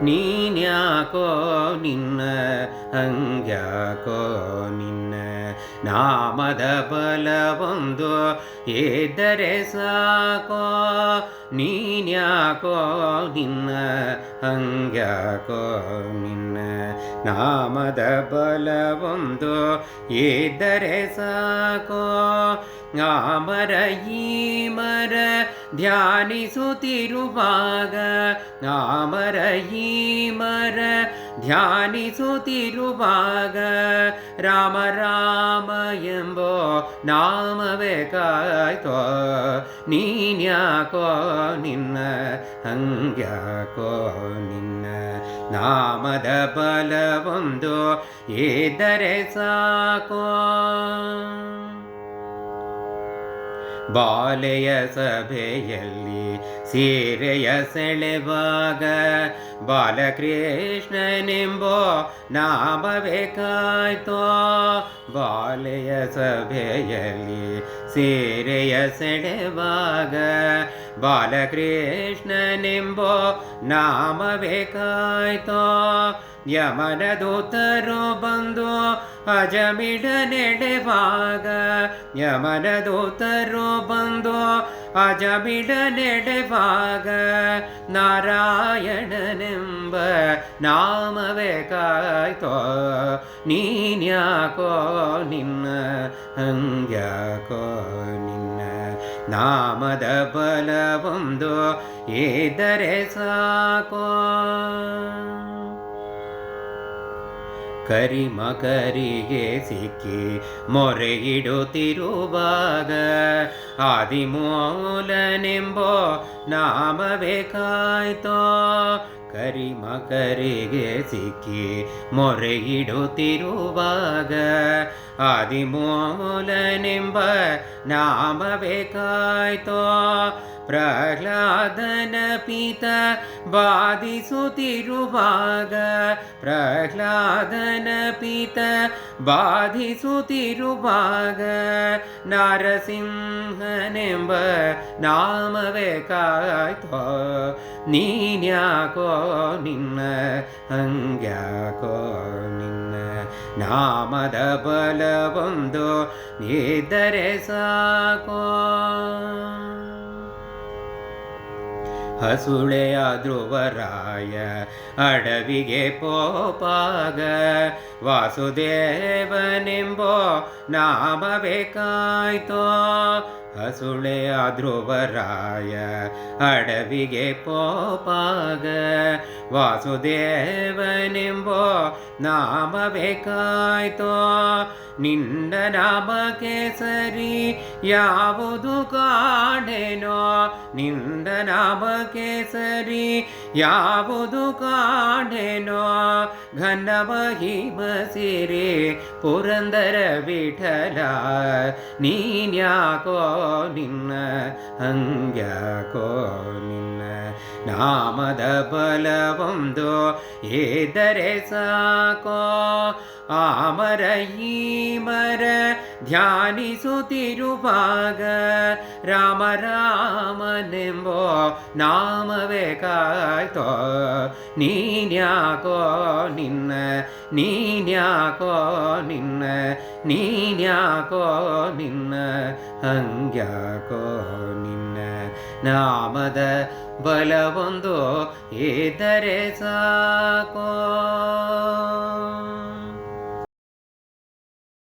ನೀನ್ಯಾಕೋ ನಿನ್ನ ಹಂಗ್ಯಾಕೋ ನಿನ್ನ ನಾಮದ ಬಲವೊಂದು ಎದ್ದರೆ ಸಾಕೋ ನೀನ್ಯಾಕೋ ನಿನ್ನ ಹಂಗ್ಯಾಕೋ ನಿನ್ನ ನಾಮದ ಬಲವೊಂದು ಎದ್ದರೆ ಸಾಕೋ ಆಮರ ಈ ಮರ ಧ್ಯಾನಿಸುತ್ತಿರುವಾಗ ಆಮರ ಈ ಮರ ಧ್ಯಾನಿಸುತ್ತಿರುವಾಗ ರಾಮ ರಾಮ ಎಂಬೋ ನಾಮವೇ ಕಾಯ್ತೋ ನೀನ್ಯಾಕೋ ನಿನ್ನ ಹಂಗ್ಯಾಕೋ ನಿನ್ನ ನಾಮದ ಬಲವೊಂದು ಎದ್ದರೆ ಸಾಕೋ ಬಾಲೆಯ ಸಭೆಯಲ್ಲಿ ಸೀರೆಯ ಸೆಳೆವಾಗ ಬಾಲಕೃಷ್ಣನೆಂಬೋ ನಾಮವೇ ಕಾಯ್ತೋ ಬಾಲೆಯ ಸಭೆಯಲ್ಲಿ ಸೀರೆಯ ಸೆಳೆವಾಗ ಬಾಲಕೃಷ್ಣನೆಂಬೋ ನಾಮವೇ ಕಾಯ್ತೋ ಯಮನ ದೂತರು ಬಂದು ಅಜಮಿಡ ನೆಡೆವಾಗ ಯಮನ ದೂತರು ಬಂದು ಅಜಮಿಡ ನೆಡೆವಾಗ ನಾರಾಯಣನೆಂಬ ನಾಮವೇ ಕಾಯ್ತೋ ನೀನ್ಯಾಕೋ ನಿನ್ನ ಹಂಗ್ಯಾಕೋ ನಿನ್ನ ನಾಮದ ಬಲವೊಂದು ಎದ್ದರೆ ಸಾಕೋ ಕರಿಮಕರಿಗೆ ಸಿಕ್ಕಿ ಮೊರೆ ಇಡುತ್ತಿರುವಾಗ ಆದಿಮೂಲನೆಂಬೋ ನಾಮವೇ ಕಾಯ್ತೋ ಕರಿಮಕರಿಗೆ ಸಿಕ್ಕಿ ಮೊರೆ ಇಡುತ್ತಿರುವಾಗ ಆದಿಮೂಲನೆಂಬ ನಾಮವೇ ಕಾಯ್ತೋ ಪ್ರಹ್ಲಾದನ ಪಿತ ಬಾಧಿಸುತ್ತಿರುವಾಗ ಪ್ರಹ್ಲಾದನ ಪಿತ ಬಾಧಿಸುತ್ತಿರುವಾಗ ನರಸಿಂಹನೆಂಬ ನಾಮವೇ ಕಾಯ್ತೋ ನೀನ್ಯಾಕೋ ನಿನ್ನ ಹಂಗ್ಯಾಕೋ ನಿನ್ನ ನಾಮದ ಬಲವೊಂದು ಎದ್ದರೆ ಸಾಕೋ ಹಸುಳೆಯ ಧ್ರುವರಾಯ ಅಡವಿಗೆ ಪೋಪಾಗ ವಾಸುದೇವನೆಂಬೋ ನಾಮವೇ ಕಾಯ್ತೋ ಹಸುಳೆಯ ಧ್ರುವರಾಯ ಅಡವಿಗೆ ಪೋಪಾಗ ವಾಸುದೇವನೆಂಬೋ ನಾಮವೇ ಕಾಯ್ತೋ ನಿನ್ನ ನಾಮ ಕೇಸರಿ ಯಾವುದು ಕಾಣೆನೋ ನಿನ್ನ ನಾಮ ಕೇಸರಿ ಯಾವುದು ಕಾಣೆನೋ ಘನ ಮಹಿಮ ಸಿರಿ ಪುರಂದರ ವಿಠಲ ನೀನ್ಯಾಕೋ ನಿನ್ನ ಹಂಗ್ಯಾಕೋ ನಿನ್ನ ನಾಮದ ಬಲವೊಂದು ಎದ್ದರೆ ಸಾಕೋ ಆಮರ ಈ ಮರ ಧ್ಯಾನಿಸುತ್ತಿರುವಾಗ ರಾಮ ರಾಮನೆಂಬೋ ನಾಮವೇ ಕಾಯ್ತೋ ನೀನ್ಯಾಕೋ ನಿನ್ನ ನೀನ್ಯಾಕೋ ನಿನ್ನ ನೀನ್ಯಾಕೋ ನಿನ್ನ ಹಂಗ್ಯಾಕೋ ನಿನ್ನ ನಾಮದ ಬಲವೊಂದು ಎದ್ದರೆ ಸಾಕೋ